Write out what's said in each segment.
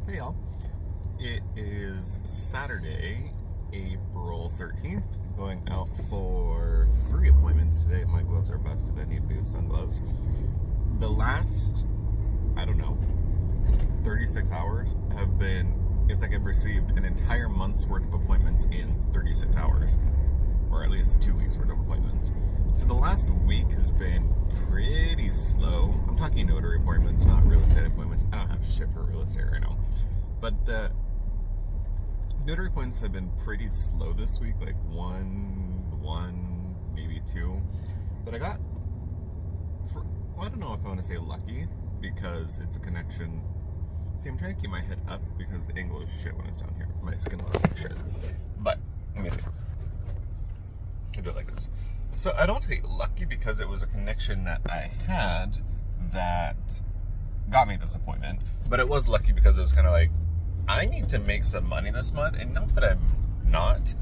Hey y'all. It is Saturday, April 13th. Going out for 3 appointments today. My gloves are busted. I need new sun gloves. The last, 36 hours have been, it's like I've received an entire month's worth of appointments in 36 hours. Or at least 2 weeks worth of appointments. So the last week has been pretty slow. I'm talking notary appointments, not real estate appointments. I don't have shit for real estate right now. But the notary appointments have been pretty slow this week, like one, maybe 2. But I got, I don't know if I want to say lucky, because it's a connection. See, I'm trying to keep my head up because the angle is shit when it's down here. My skin looks like shit. But, let me see. I do it like this. So I don't want to say lucky because it was a connection that I had that got me this appointment, but it was lucky because it was kind of like, I need to make some money this month, and not that I'm not,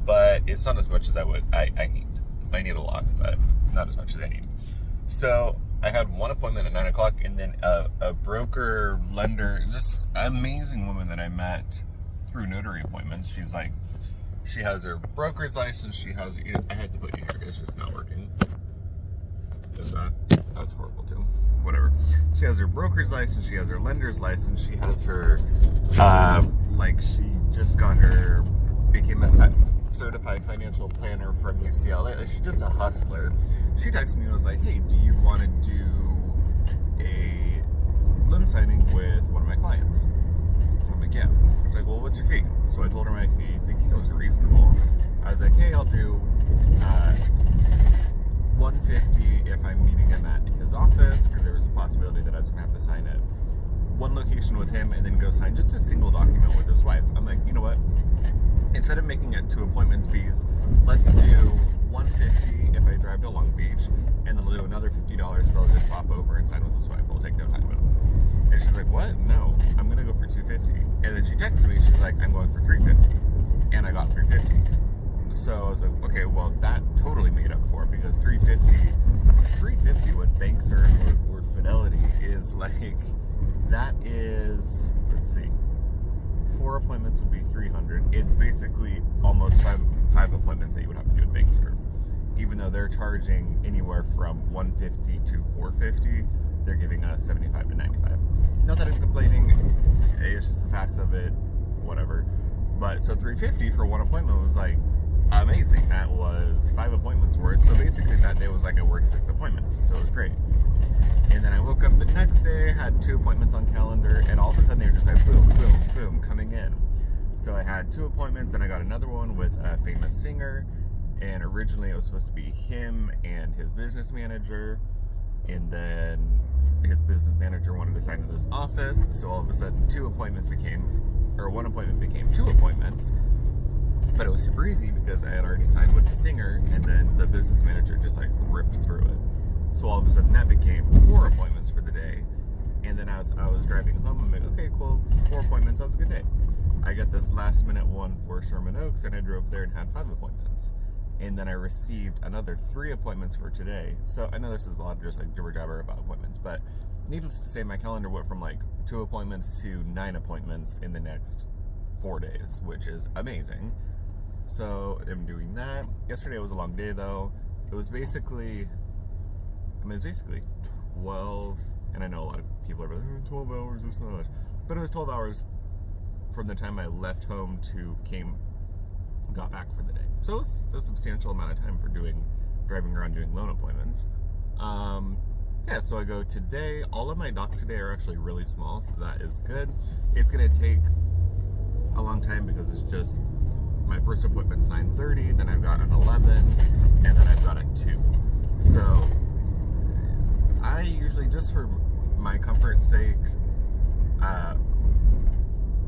but it's not as much as I need. I need a lot, but not as much as I need. So I had one appointment at 9 o'clock, and then a broker, lender, this amazing woman that I met through notary appointments, she's like, she has her broker's license, she has, I had to put you here, it's just not working. Does that? That's horrible too. Whatever. She has her broker's license, she has her lender's license, she has her, she just got her, became a certified financial planner from UCLA. Like, she's just a hustler. She texted me and was like, hey, do you want to do a loan signing with one of my clients? I'm like, yeah. She's like, well, what's your fee? So I told her my fee, thinking it was reasonable. I was like, hey, I'll do $150 if I'm meeting him at his office, because there was a possibility that I was going to have to sign at one location with him and then go sign just a single document with his wife. I'm like, you know what? Instead of making it 2 appointment fees, let's do $150 if I drive to Long Beach, and then we'll do another $50 so I'll just pop over and sign with his wife. I'll take no time at all. And she's like, what? No, I'm going to go for $250. And then she texted me, she's like, I'm going for $350. And I got $350. So I was like, okay, well, that totally made up for it, because $350 with Banksir or Fidelity is like, that is, let's see, 4 appointments would be $300. It's basically almost five appointments that you would have to do at Banksir. Even though they're charging anywhere from $150 to $450, they're giving us $75 to $95. Not that I'm complaining, it's just the facts of it, whatever. But so $350 for 1 appointment was like amazing. That was 5 appointments worth. So basically that day was like I worked 6 appointments. So it was great. And then I woke up the next day, had 2 appointments on calendar, and all of a sudden they were just like boom, boom, boom, coming in. So I had 2 appointments, then I got another one with a famous singer, and originally it was supposed to be him and his business manager, and then his business manager wanted to sign in his office, so all of a sudden 1 appointment became 2 appointments. But it was super easy because I had already signed with the singer, and then the business manager just like ripped through it. So all of a sudden that became 4 appointments for the day. And then as I was driving home, I'm like, okay, cool, 4 appointments, that was a good day. I got this last minute one for Sherman Oaks, and I drove there and had 5 appointments. And then I received another 3 appointments for today. So I know this is a lot of just like jibber jabber about appointments, but needless to say, my calendar went from like 2 appointments to 9 appointments in the next 4 days, which is amazing. So I'm doing that. Yesterday was a long day though. It was basically 12, and I know a lot of people are like, 12 hours, that's not much. But it was 12 hours from the time I left home to got back for the day. So it was a substantial amount of time for driving around doing loan appointments. Yeah, so I go today. All of my docs today are actually really small, so that is good. It's gonna take a long time because it's just, my first appointment's 9:30, then I've got an 11, and then I've got a 2. So I usually, just for my comfort's sake,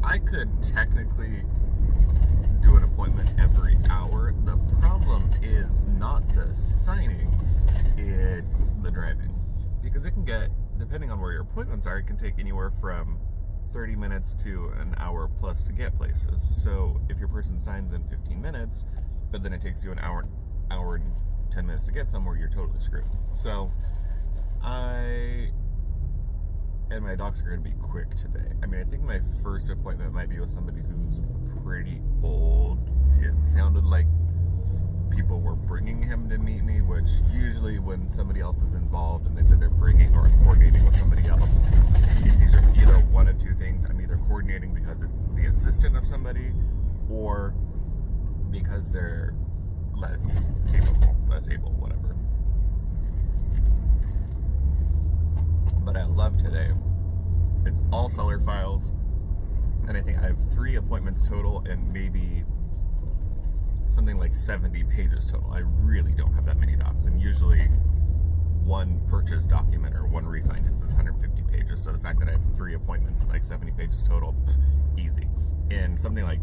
I could technically do an appointment every hour. The problem is not the signing, it's the driving. Because it can get, depending on where your appointments are, it can take anywhere from 30 minutes to an hour plus to get places. So if your person signs in 15 minutes, but then it takes you an hour and 10 minutes to get somewhere, you're totally screwed. So I And my docs are going to be quick today. I mean, I think my first appointment might be with somebody who's pretty old. It sounded like people were bringing him to meet me, which usually when somebody else is involved and they say they're bringing or coordinating with somebody else, it's either one of two things. I'm either coordinating because it's the assistant of somebody, or because they're less capable, less able, whatever. But I love today. It's all seller files, and I think I have 3 appointments total and maybe something like 70 pages total. I really don't have that many docs, and usually one purchase document or one refinance is 150 pages, so the fact that I have 3 appointments and like 70 pages total, easy. And something like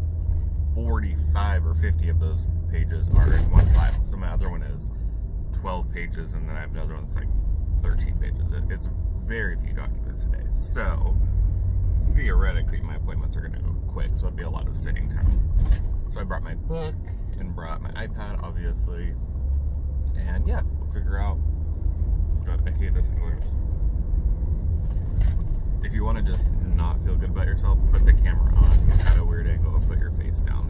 45 or 50 of those pages are in one file. So my other one is 12 pages, and then I have another one that's like 13 pages. It's very few documents today. So theoretically, my appointments are going to go quick, so it'll be a lot of sitting time. So I brought my book and brought my iPad, obviously. And yeah, we'll figure out. God, I hate this English. If you want to just not feel good about yourself, put the camera on at a weird angle and put your face down.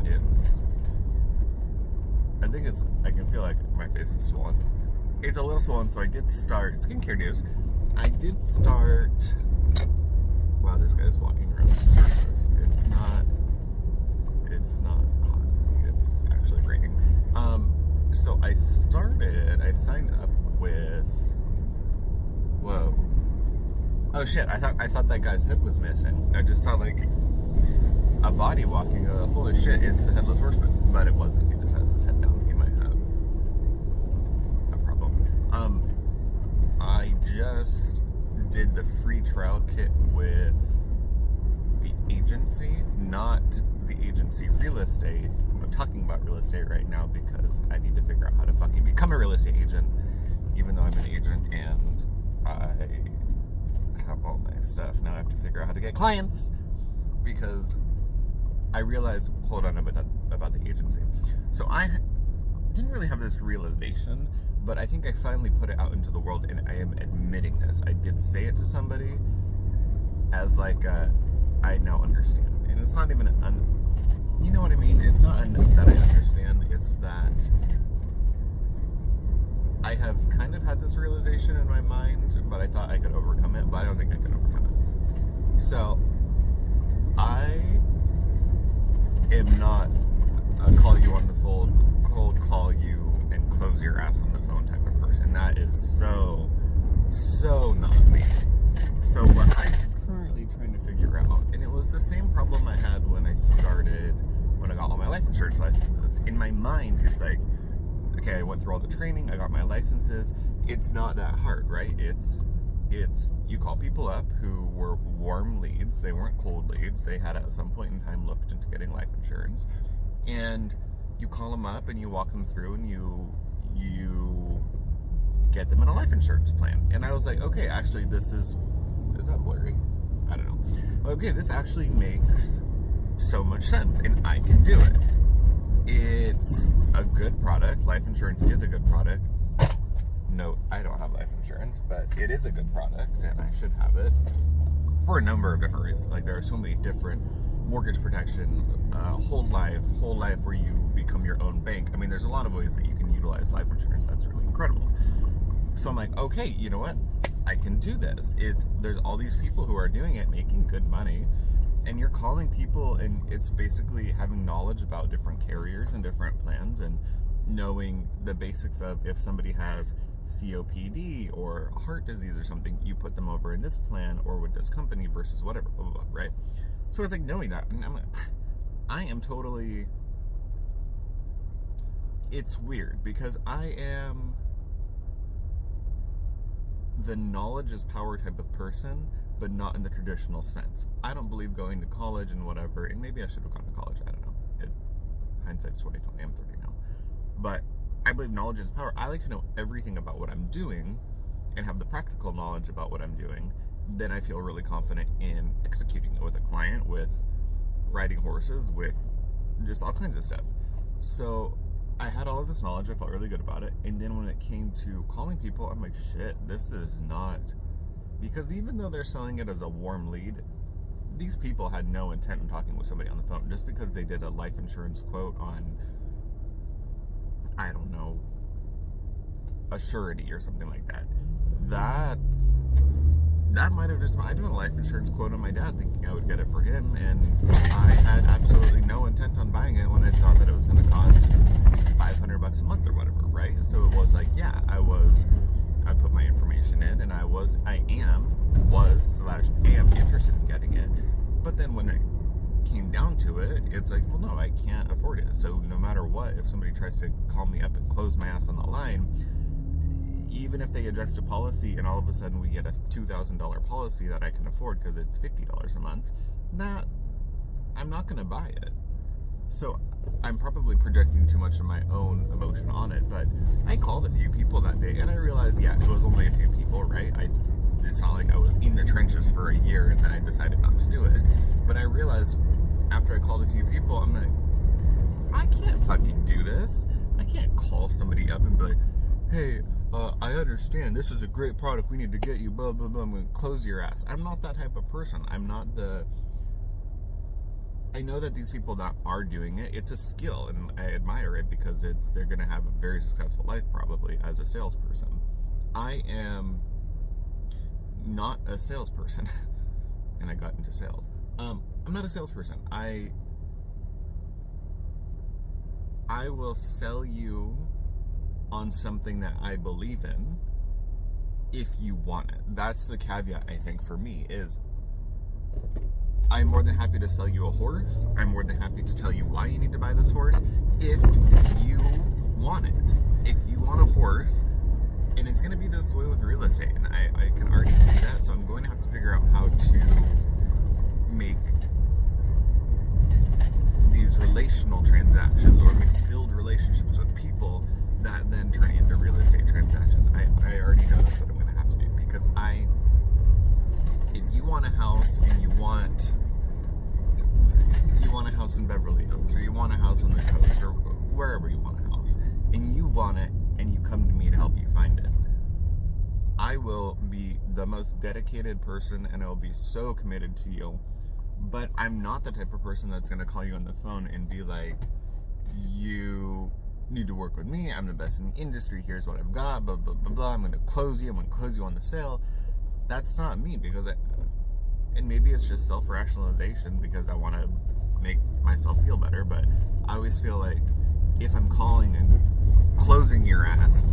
I can feel like my face is swollen. It's a little swollen, so I did start skincare news. I did start. Wow, this guy's walking around the surface. It's not hot. It's actually raining. So I signed up with. Whoa. Oh shit! I thought that guy's head was missing. I just saw like a body walking. Holy shit! It's the Headless Horseman, but it wasn't. He just has his head down. He might have a problem. I just did the free trial kit with the agency, not the agency real estate. I'm talking about real estate right now because I need to figure out how to fucking become a real estate agent, even though I'm an agent and I have all my stuff. Now I have to figure out how to get clients because I realized, hold on about the agency. So I didn't really have this realization, but I think I finally put it out into the world, and I am admitting this. I did say it to somebody as like I now understand. And it's not even you know what I mean? It's not that I understand, it's that I have kind of had this realization in my mind, but I thought I could overcome it, but I don't think I can overcome it. So, I am not a call you on the phone, cold call you, and close your ass on the phone type of person. That is so not me. So what I'm currently trying to figure out, and it was the same problem I had when I got all my life insurance licenses. In my mind, it's like, okay, I went through all the training, I got my licenses. It's not that hard, right? It's you call people up who were warm leads. They weren't cold leads. They had at some point in time looked into getting life insurance, and you call them up and you walk them through and you get them in a life insurance plan. And I was like, okay, actually is that blurry? I don't know. Okay, this actually makes so much sense and I can do it. It's a good product. Life insurance is a good product. Note, I don't have life insurance, but it is a good product and I should have it for a number of different reasons. Like, there are so many different mortgage protection, whole life where you become your own bank. I mean, there's a lot of ways that you can utilize life insurance. That's really incredible. So I'm like, okay, you know what? I can do this. There's all these people who are doing it, making good money, and you're calling people, and it's basically having knowledge about different carriers and different plans, and knowing the basics of if somebody has COPD or heart disease or something, you put them over in this plan or with this company versus whatever, blah, blah, blah, right? So it's like knowing that, and I'm like, I am totally, it's weird because I am the knowledge is power type of person, but not in the traditional sense. I don't believe going to college and whatever, and maybe I should have gone to college, I don't know. Hindsight's 2020, I'm 30 now. But I believe knowledge is power. I like to know everything about what I'm doing and have the practical knowledge about what I'm doing. Then I feel really confident in executing it with a client, with riding horses, with just all kinds of stuff. So I had all of this knowledge, I felt really good about it, and then when it came to calling people, I'm like, shit, this is not Because even though they're selling it as a warm lead, these people had no intent in talking with somebody on the phone. Just because they did a life insurance quote on, I don't know, a surety or something like that. That might have just... I did a life insurance quote on my dad thinking I would get it for him, and I had absolutely no intent on buying it when I saw that it was going to cost $500 a month or whatever, right? So it was like, yeah, I put my information in, and I am interested in getting it. But then when it came down to it, it's like, well, no, I can't afford it. So no matter what, if somebody tries to call me up and close my ass on the line, even if they adjust a policy and all of a sudden we get a $2,000 policy that I can afford because it's $50 a month, I'm not going to buy it. So I'm probably projecting too much of my own emotion on it, but I called a few people that day, and I realized, yeah, it was only a few people, right? It's not like I was in the trenches for a year and then I decided not to do it. But I realized after I called a few people, I'm like, I can't fucking do this. I can't call somebody up and be like, hey, I understand, this is a great product, we need to get you, blah, blah, blah, I'm going to close your ass. I'm not that type of person. I know that these people that are doing it, it's a skill, and I admire it because they're going to have a very successful life probably as a salesperson. I am not a salesperson, and I got into sales. I'm not a salesperson. I will sell you on something that I believe in if you want it. That's the caveat, I think, for me, is I'm more than happy to sell you a horse. I'm more than happy to tell you why you need to buy this horse if you want it. If you want a horse, and it's going to be this way with real estate, and I can already see that, so I'm going to have to figure out how to make these relational transactions, or build relationships with people that then turn into real estate transactions. I already know that's what I'm going to have to do, because if you want a house and you want a house in Beverly Hills, or you want a house on the coast, or wherever you want a house, and you want it, and you come to me to help you find it, I will be the most dedicated person, and I will be so committed to you. But I'm not the type of person that's going to call you on the phone and be like, you need to work with me, I'm the best in the industry, here's what I've got, blah, blah, blah, blah, I'm going to close you on the sale. That's not me, because and maybe it's just self-rationalization because I want to make myself feel better, but I always feel like if I'm calling and closing your ass,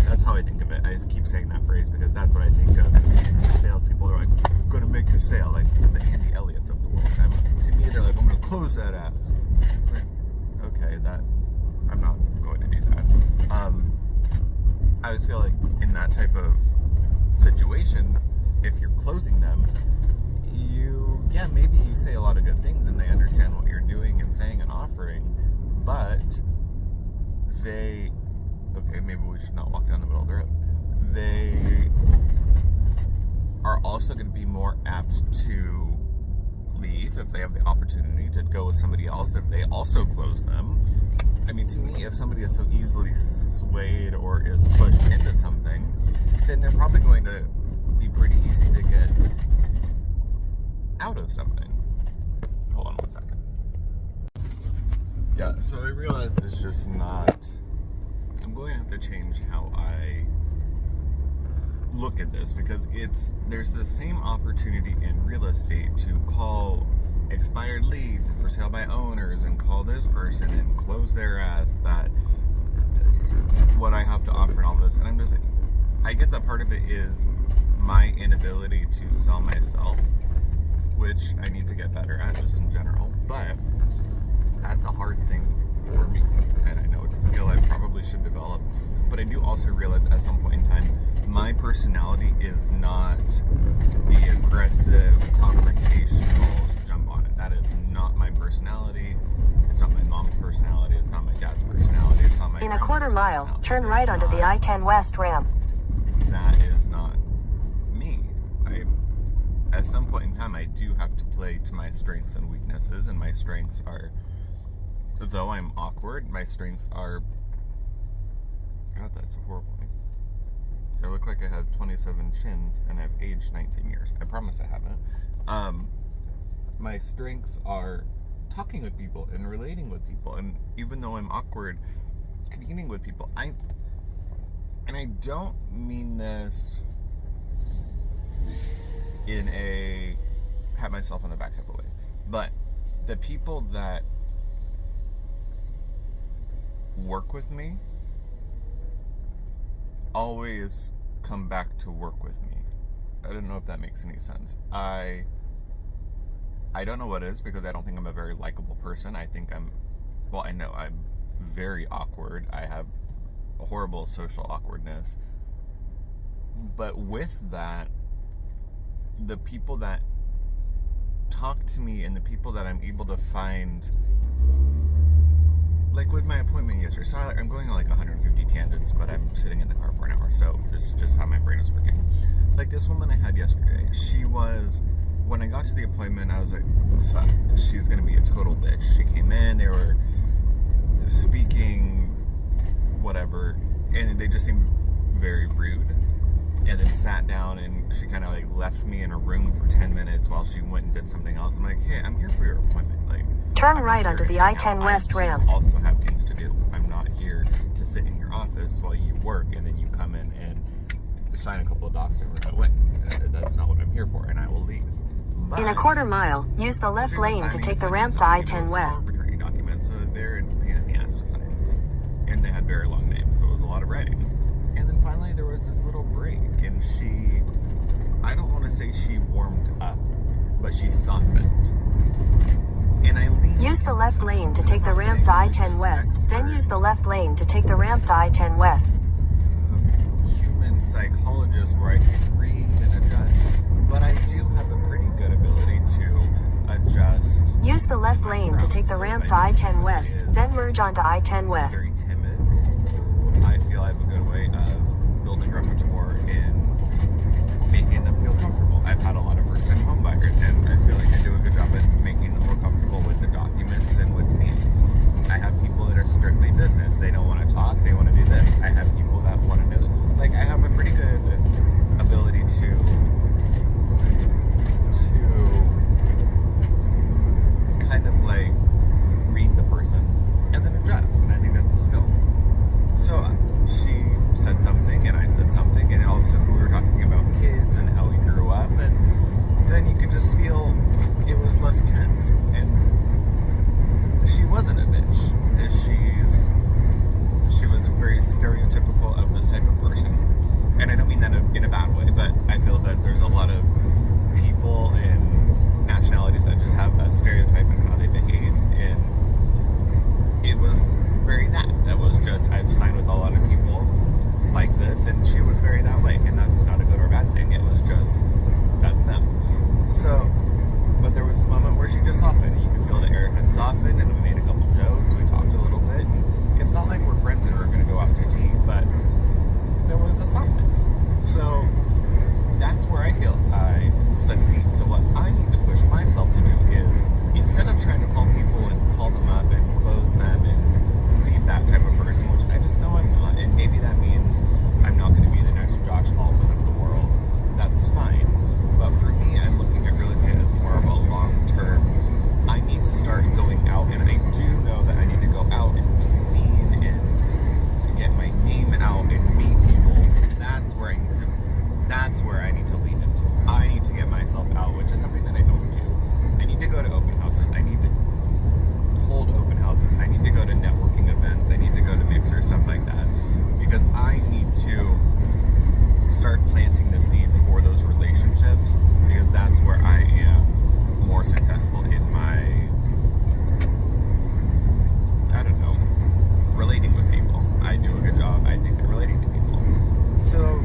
that's how I think of it. I just keep saying that phrase because that's what I think of. The salespeople are like, I'm going to make the sale, like the Andy Elliott's of the world. To me, they're like, I'm going to close that ass. Like, okay, I'm not going to do that. I just feel like in that type of situation, if you're closing them, maybe you say a lot of good things and they understand what you're doing and saying and offering, but maybe we should not walk down the middle of the road. They are also going to be more apt to leave if they have the opportunity to go with somebody else if they also close them. I mean, to me, if somebody is so easily swayed or is pushed into something, then they're probably going to be pretty easy to get out of something. Hold on one second. Yeah, so I realize it's just not... I'm going to have to change how I look at this, because there's the same opportunity in real estate to call expired leads and for sale by owners and call this person and close their ass, that what I have to offer and all this. And I'm just like, I get that part of it is my inability to sell myself, which I need to get better at just in general, but that's a hard thing for me, and I know it's a skill I probably should develop. But I do also realize at some point in time, my personality is not the aggressive, confrontational jump on it. That is not my personality. It's not my mom's personality. It's not my dad's personality. It's not my... In a quarter mile, turn right onto the I-10 West ramp. That is not me. At some point in time, I do have to play to my strengths and weaknesses, and my strengths are, though I'm awkward, my strengths are... God, that's a horrible thing. I look like I have 27 chins and I've aged 19 years. I promise I haven't. My strengths are talking with people and relating with people. And even though I'm awkward communing with people, I don't mean this in a pat myself on the back type of way, but the people that work with me always come back to work with me. I don't know if that makes any sense. I don't know what it is, because I don't think I'm a very likable person. I know I'm very awkward. I have a horrible social awkwardness. But with that, the people that talk to me and the people that I'm able to find, like with my appointment yesterday, so I'm going on like 150 tangents, but I'm sitting in the car for an hour, so this is just how my brain is working. Like this woman I had yesterday, when I got to the appointment, I was like, fuck, she's gonna be a total bitch. She came in, they were speaking, whatever, and they just seemed very rude. And then sat down, and she kind of like left me in a room for 10 minutes while she went and did something else. I'm like, hey, I'm here for your appointment. Like, Turn right onto the I-10 West ramp. I also have things to do. I'm not here to sit in your office while you work and then you come in and sign a couple of docs and run away. That's not what I'm here for, and I will leave. But In a quarter mile, use the left lane to take the ramp to I-10 West. Fraternity documents, so they're a pain in the ass to sign. And they had very long names, so it was a lot of writing. And then finally there was this little break, and I don't want to say she warmed up, but she softened. And I leaned. Use the left lane to take the ramp to I-10 West, then use the left lane to take the ramp to I-10 West. Human psychologist where I can read and adjust, but I do have a pretty good ability to adjust. Use the left lane to take the ramp to I-10 West, then merge onto I-10 West. Very timid. I feel I have a good way of building repertoire in making them feel comfortable. I've had a lot of first-time home buyers, and I feel like I do a good job at making them more comfortable with the documents and with me. I have people that are strictly business. They don't want to talk. They want to do this. I have people that want to know. Like, I have a pretty good ability to kind of like read the person and then adjust, and I think that's a skill. So she said something and I said something, and all of a sudden we were talking about kids and how we grew up, and then you could just feel it was less tense. And she wasn't a bitch. She was very stereotypical of this type of person, and I don't mean that in a bad way, but I feel that there's a lot of people and nationalities that just have a stereotype in how they behave, and it was very that was just, I've signed with a lot of people like this, and she was very that way, and that's not a good or bad thing. It was just, that's them. So, but there was this moment where she just softened, and you could feel the air had softened, and we made a couple jokes, we talked a little bit, and it's not like we're friends and we're going to go out to tea, but there was a softness. So that's where I feel I succeed. So what I need to push myself to do is, instead of trying to call people and call them up and close them and be that type of person, which I just know I'm not, and maybe that means I'm not going to be the next Josh Altman of the world, that's fine. But for me, I'm looking at real estate as more of a long-term, I need to start going out, and I do know that I need to go out and be seen and get my name out and meet people. That's where I need to lean into. I need to get myself out, which is something that I don't do. I need to go to open houses. I need to hold open houses. I need to go to networking events. I need to go to mixers, stuff like that. Because I need to start planting the seeds for those relationships, because that's where I am more successful in my, I don't know, relating with people. I do a good job, I think, at relating to people. So,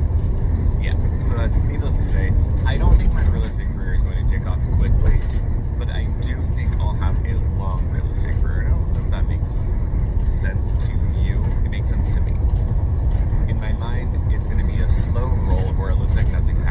yeah, so that's needless to say. I don't think my real estate career is going to take off quickly, but I do think I'll have a long real estate career. I don't know if that makes sense to you. It makes sense to me. In my mind, it's going to be a slow roll where it looks like nothing's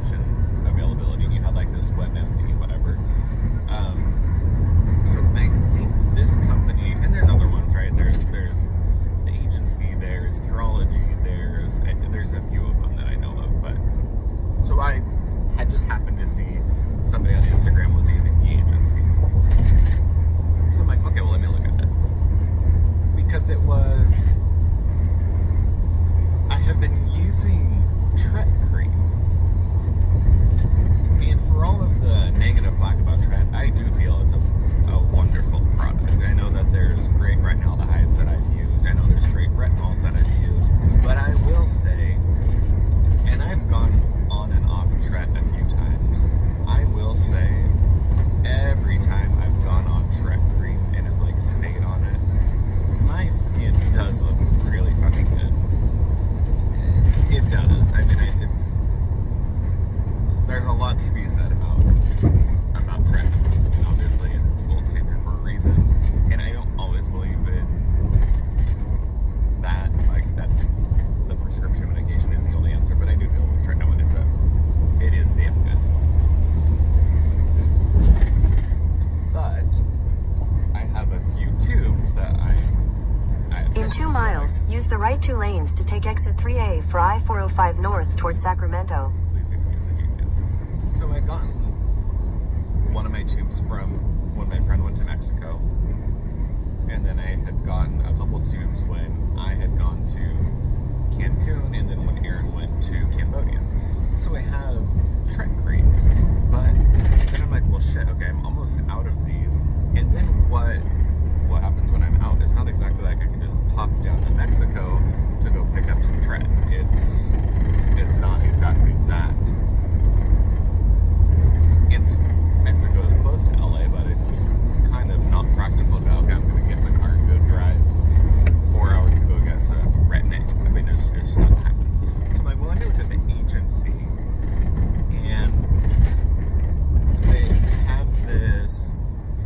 option availability, and you had like this wet empty, whatever. So I think this company, and there's other ones, right? There's the agency, there's Curology, there's a few of them that I know of, but so I had just happened to see somebody on Instagram was using the agency. So I'm like, okay, well, let me look at it. Because it was, I have been using Tret cream. And for all of the negative flack about Tret, I do feel it's a wonderful product. I know that there's great retinaldehydes that I've used. I know there's great retinols that I've used. But I will say, and I've gone on and off Tret a few times, I will say, every time I've gone on Tret cream and have like stayed on it, my skin does look really fucking good. It does. I mean, there's a lot to be said about Tret. Obviously, it's the gold standard for a reason, and I don't always believe in that, like that the prescription medication is the only answer, but I do feel with tretinoin it is damn good. But I have a few tubes that I In 2 miles, use the right 2 lanes to take exit 3A for I-405 north towards Sacramento. Please excuse the GPS. So I'd gotten one of my tubes from when my friend went to Mexico, and then I had gotten a couple tubes when I had gone to Cancun, and then when Aaron went to Cambodia. So I have Tret creams, but then I'm like, well shit, okay, I'm almost out of these. And then what happens when I'm out? It's not exactly like I can just pop down to Mexico to go pick up some Tret. It's not exactly that. Mexico is close to LA, but it's kind of not practical to go, okay, I'm going to get in the car and go drive 4 hours to go get some Retin-A. I mean, there's just not happening. So I'm like, well, let me look at the agency, and they have this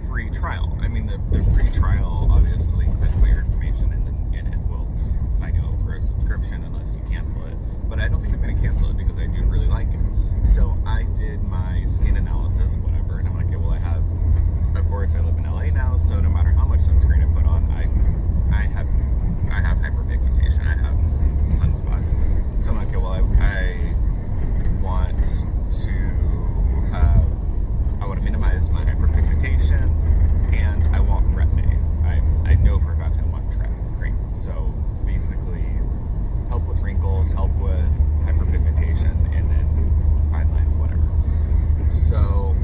free trial. I mean, the free trial, obviously, you put your information and it will sign you up for a subscription unless you cancel it. But I don't think I'm going to cancel it because I do really like it. So I did my skin analysis, whatever, and I'm like, okay, well, of course, I live in LA now, so no matter how much sunscreen I put on, I have hyperpigmentation, I have sunspots. So I'm like, okay, well, I want to minimize my hyperpigmentation, and I want Retin-A. I know for a fact I want Tret cream. So basically, help with wrinkles, help with hyperpigmentation, and then fine lines, whatever. So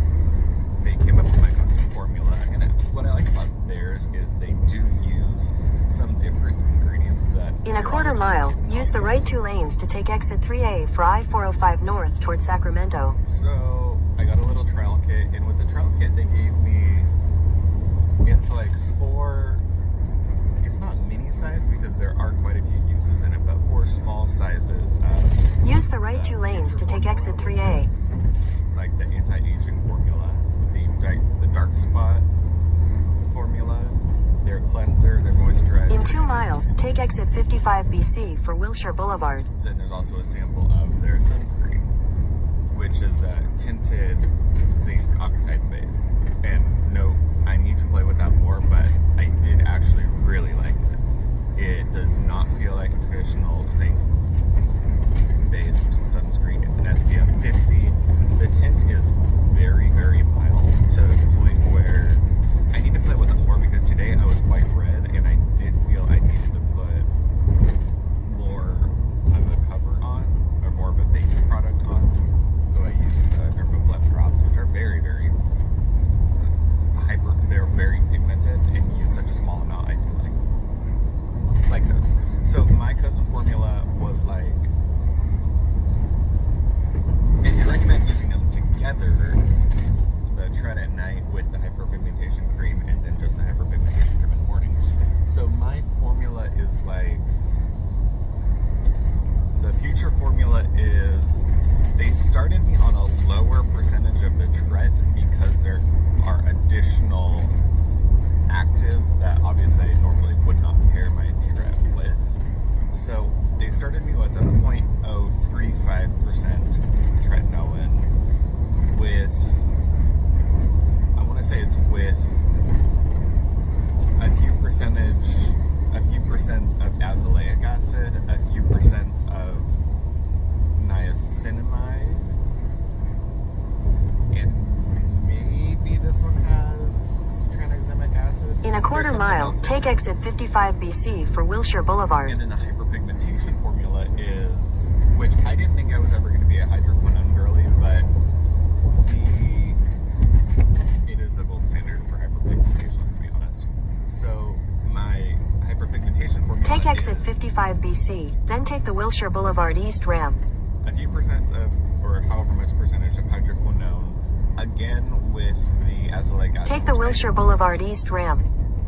they came up with my custom formula, and what I like about theirs is they do use some different ingredients that... In a quarter mile, use the right 2 lanes to take exit 3A for I-405 north towards Sacramento. So I got a little trial kit, and with the trial kit they gave me, it's like 4, it's not mini size because there are quite a few uses in it, but 4 small sizes of... Use the right 2 lanes to take exit 3A. Like the anti-aging formula, the dark spot formula, their cleanser, their moisturizer. In 2 miles, take exit 55 BC for Wilshire Boulevard. Then there's also a sample of their sunscreen, which is tinted zinc oxide based. And no, I need to play with that more, but I did actually really like it. It does not feel like a traditional zinc based sunscreen. It's an SPF 50. The tint is very, very mild to the point where I need to play with it more, because today I was quite red and I did feel I needed to put more of a cover on, or more of a base product on. So I used the Dermablend drops, which are very, very they're very pigmented, and use such a small amount. I do like those. So my custom formula was like, and you recommend using them together, the Tret at night with the hyperpigmentation cream, and then just the hyperpigmentation cream in the morning. So my formula is like, the future formula is, they started me on a lower percentage of the Tret because there are additional actives that obviously I normally would not pair my Tret with. So they started me with a 0.035% tretinoin with, I want to say it's with a few percents of azelaic acid, a few percents of niacinamide, and maybe this one has tranexamic acid. In a quarter mile, take exit 55BC for Wilshire Boulevard. And then the hyperpigmentation formula is, which I didn't think I was ever going to be a hydroquinone girly, but it is the gold standard for hyperpigmentation, let's be honest. So my hyperpigmentation formula take exit is 55BC, then take the Wilshire Boulevard East ramp. a few percents of, or however much percentage of hydroquinone, again with the azelaic acid. Take the Wilshire Boulevard East ramp.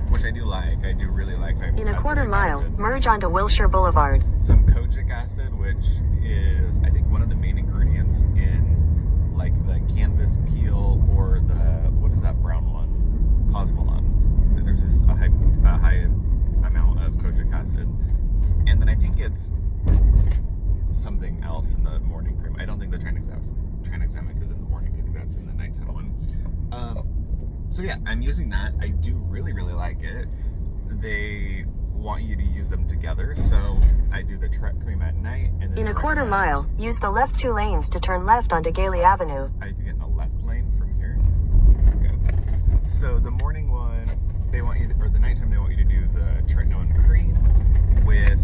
Which I do like. I do really like. In a quarter mile, acid. merge onto Wilshire Boulevard. Some kojic acid, which is, I think, one of the main ingredients in like the canvas peel or the, what is that brown one? Cosmolon. There's a high amount of kojic acid. And then I think it's something else in the morning cream. I don't think the tranexamic is in the morning. I think that's in the nighttime one. So yeah, I'm using that. I do really, really like it. They want you to use them together, so I do the Tret cream at night. And then in a quarter mile, use the left 2 lanes to turn left onto Gailey Avenue. I get in the left lane from here. Okay. So the morning one, they want you to, or the nighttime, they want you to do the tretinoin cream with,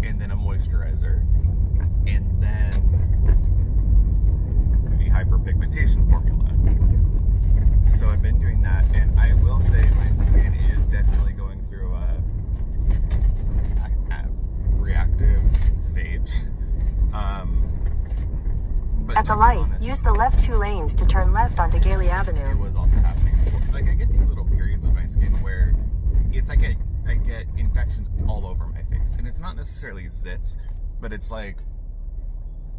and then a moisturizer, and then the hyperpigmentation formula. So I've been doing that, and I will say my skin is definitely going through a reactive stage. But at the light, use the left 2 lanes to turn left onto Gailey it Avenue. was also happening before. Like, I get these little periods of my skin where it's like I get infections all over my face, and it's not necessarily zits, but it's like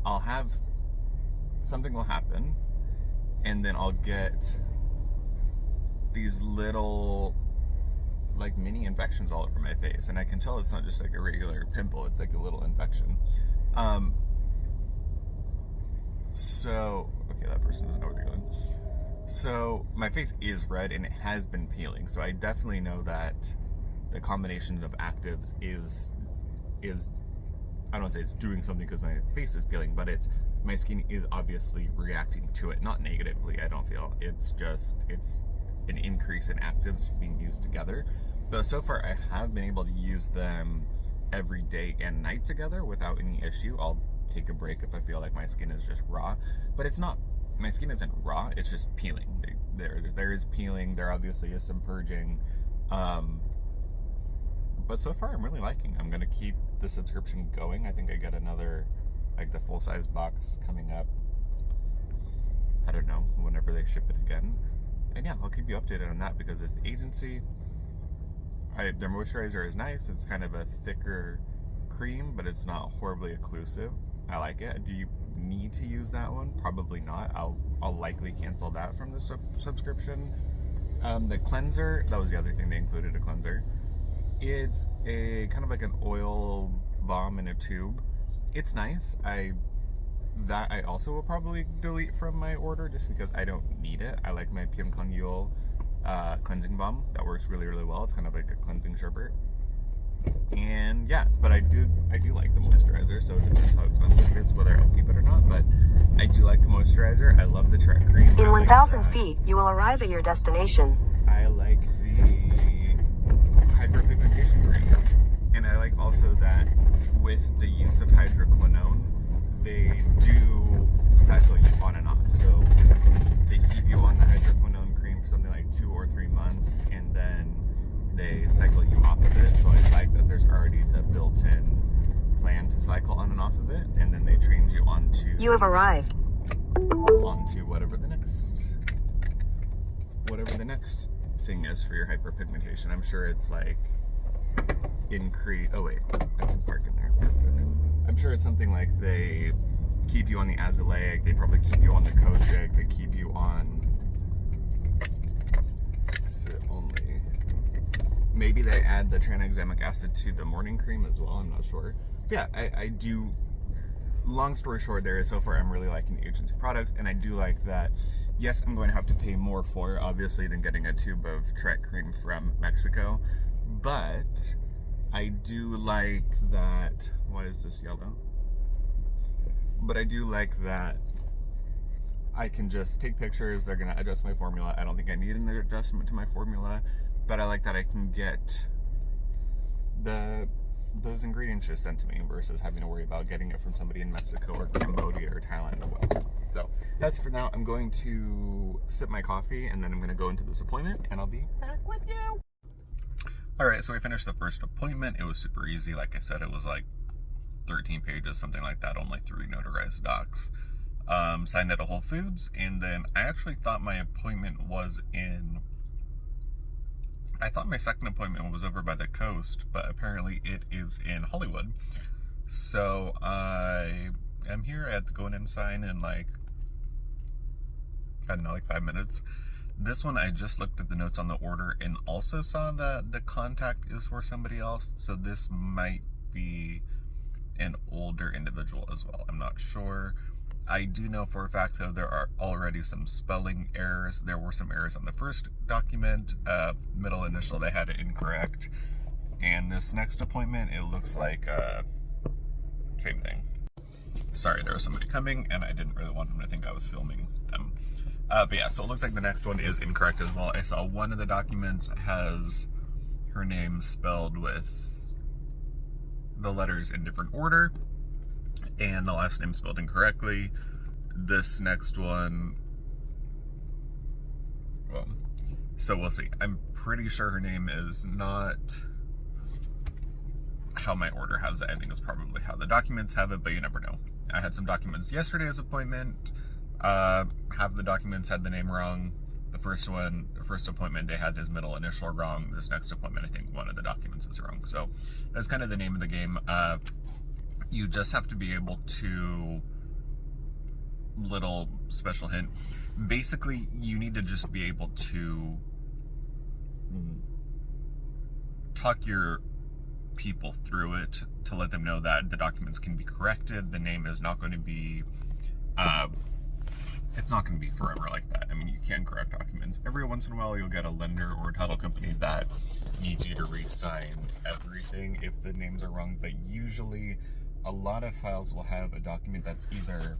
I'll have something will happen, and then I'll get these little like mini infections all over my face, and I can tell it's not just like a regular pimple, it's like a little infection. So okay, that person doesn't know where they're going. So my face is red and it has been peeling, so I definitely know that the combination of actives is I don't want to say it's doing something because my face is peeling, but it's, my skin is obviously reacting to it, not negatively, I don't feel. It's just, it's an increase in actives being used together. But so far I have been able to use them every day and night together without any issue. I'll take a break if I feel like my skin is just raw, but it's not, my skin isn't raw, it's just peeling. There is peeling, there obviously is some purging, but so far I'm really liking. I'm gonna keep the subscription going. I think I get another, like the full-size box coming up, I don't know, whenever they ship it again. And yeah, I'll keep you updated on that because it's the agency. Their moisturizer is nice. It's kind of a thicker cream, but it's not horribly occlusive. I like it. Do you need to use that one? Probably not. I'll likely cancel that from the subscription. The cleanser, that was the other thing they included, a cleanser. It's a kind of like an oil balm in a tube. It's nice. I also will probably delete from my order just because I don't need it. I like my Piamkon cleansing balm. That works really, really well. It's kind of like a cleansing sherbet. And yeah, but I do like the moisturizer, so it depends how expensive it is, whether I'll keep it or not, but I do like the moisturizer. I love the Tret cream. In 1,000 feet, you will arrive at your destination. I like the hyperpigmentation cream. And I like also that with the use of hydroquinone, they do cycle you on and off. So they keep you on the hydroquinone cream for something like 2 or 3 months, and then they cycle you off of it. So I like that there's already the built-in plan to cycle on and off of it, and then they train you onto... You have arrived. Onto whatever the next thing is for your hyperpigmentation. I'm sure it's like increase... Oh wait, I can park in there. Perfect. I'm sure it's something like they keep you on the azelaic, they probably keep you on the kojic, they keep you on... Maybe they add the tranexamic acid to the morning cream as well, I'm not sure. yeah, I do. Long story short, there is so far I'm really liking the agency products, and I do like that. Yes, I'm going to have to pay more for it, obviously, than getting a tube of Trek cream from Mexico, but I do like that. Why is this yellow? But I do like that I can just take pictures. They're going to adjust my formula. I don't think I need an adjustment to my formula, but I like that I can get those ingredients just sent to me versus having to worry about getting it from somebody in Mexico or Cambodia or Thailand or whatever. So that's for now. I'm going to sip my coffee and then I'm going to go into this appointment and I'll be back with you. All right, so we finished the first appointment. It was super easy. Like I said, it was like 13 pages, something like that, only 3 notarized docs. Signed at a Whole Foods, and then I actually thought my appointment was in... I thought my second appointment was over by the coast, but apparently it is in Hollywood. So I am here. I have to go in and sign in like, I don't know, like 5 minutes. This one, I just looked at the notes on the order and also saw that the contact is for somebody else. So this might be an older individual as well. I'm not sure. I do know for a fact, though, there are already some spelling errors. There were some errors on the first document. Middle initial, they had it incorrect. And this next appointment, it looks like same thing. Sorry, there was somebody coming, and I didn't really want them to think I was filming them. But yeah, so it looks like the next one is incorrect as well. I saw one of the documents has her name spelled with the letters in different order, and the last name spelled incorrectly. This next one, well, so we'll see. I'm pretty sure her name is not how my order has it. I think it's probably how the documents have it, but you never know. I had some documents yesterday's appointment. Half the documents had the name wrong. The first appointment, they had his middle initial wrong. This next appointment, I think one of the documents is wrong. So that's kind of the name of the game. You just have to be able to, little special hint, basically you need to just be able to talk your people through it to let them know that the documents can be corrected. The name is not going to be, it's not going to be forever like that. I mean, you can correct documents. Every once in a while, you'll get a lender or a title company that needs you to re-sign everything if the names are wrong, but usually a lot of files will have a document that's either,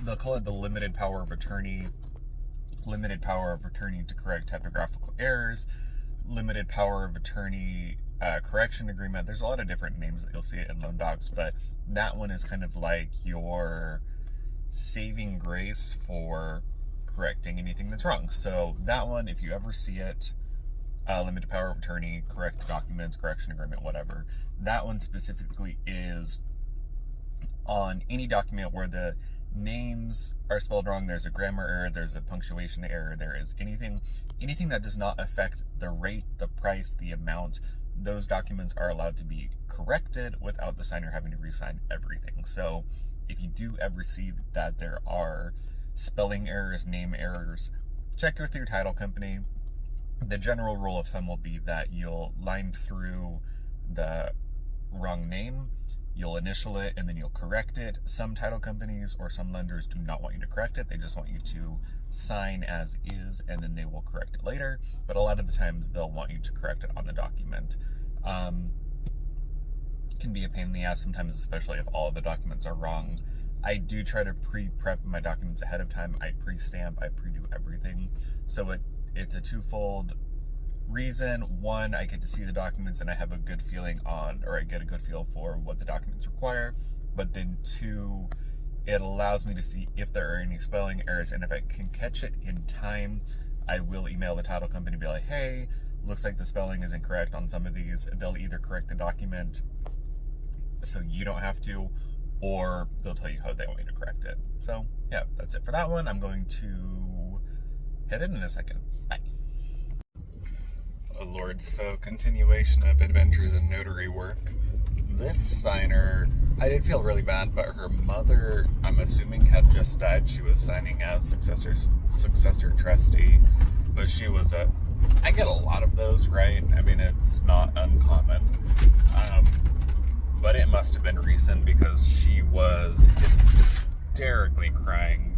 they'll call it the limited power of attorney to correct typographical errors, limited power of attorney correction agreement. There's a lot of different names that you'll see it in loan docs, but that one is kind of like your saving grace for correcting anything that's wrong. So that one, if you ever see it, limited power of attorney, correct documents, correction agreement, whatever, that one specifically is on any document where the names are spelled wrong. There's a grammar error, there's a punctuation error, there is anything that does not affect the rate, the price, the amount. Those documents are allowed to be corrected without the signer having to re-sign everything. So if you do ever see that there are spelling errors, name errors, check with your title company. The general rule of thumb will be that you'll line through the wrong name, you'll initial it, and then you'll correct it. Some title companies or some lenders do not want you to correct it. They just want you to sign as is, and then they will correct it later. But a lot of the times they'll want you to correct it on the document. Can be a pain in the ass sometimes, especially if all of the documents are wrong. I do try to pre-prep my documents ahead of time. I pre-stamp, I pre-do everything. So it's a twofold reason. One, I get to see the documents and I have a good feeling on, or I get a good feel for what the documents require. But then two, it allows me to see if there are any spelling errors, and if I can catch it in time, I will email the title company and be like, hey, looks like the spelling is incorrect on some of these. They'll either correct the document so you don't have to, or they'll tell you how they want you to correct it. So yeah, that's it for that one. I'm going to head in a second. Bye. Oh Lord, so continuation of adventures in notary work. This signer, I did feel really bad, but her mother, I'm assuming, had just died. She was signing as successor trustee, but she was I get a lot of those, right? I mean, it's not uncommon. but it must have been recent because she was hysterically crying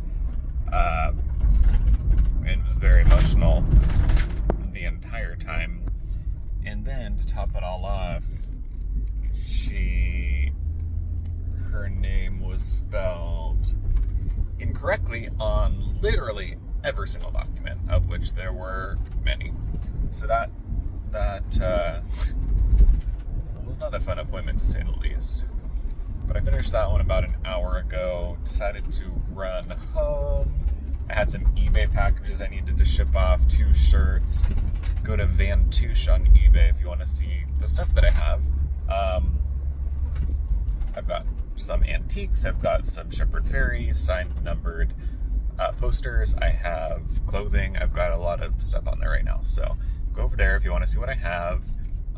and was very emotional the entire time. And then to top it all off, her name was spelled incorrectly on literally every single document, of which there were many. So that was not a fun appointment, to say the least. But I finished that one about an hour ago, decided to run home. I had some eBay packages I needed to ship off, 2 shirts. Go to Vantouche on eBay if you want to see the stuff that I have. I've got some antiques, I've got some Shepherd Fairy, signed, numbered posters, I have clothing, I've got a lot of stuff on there right now. So go over there if you want to see what I have.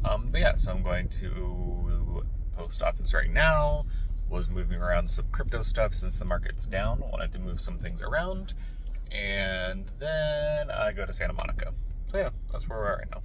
But yeah, so I'm going to post office right now. Was moving around some crypto stuff since the market's down. Wanted to move some things around. And then I go to Santa Monica. So yeah, that's where we're at right now.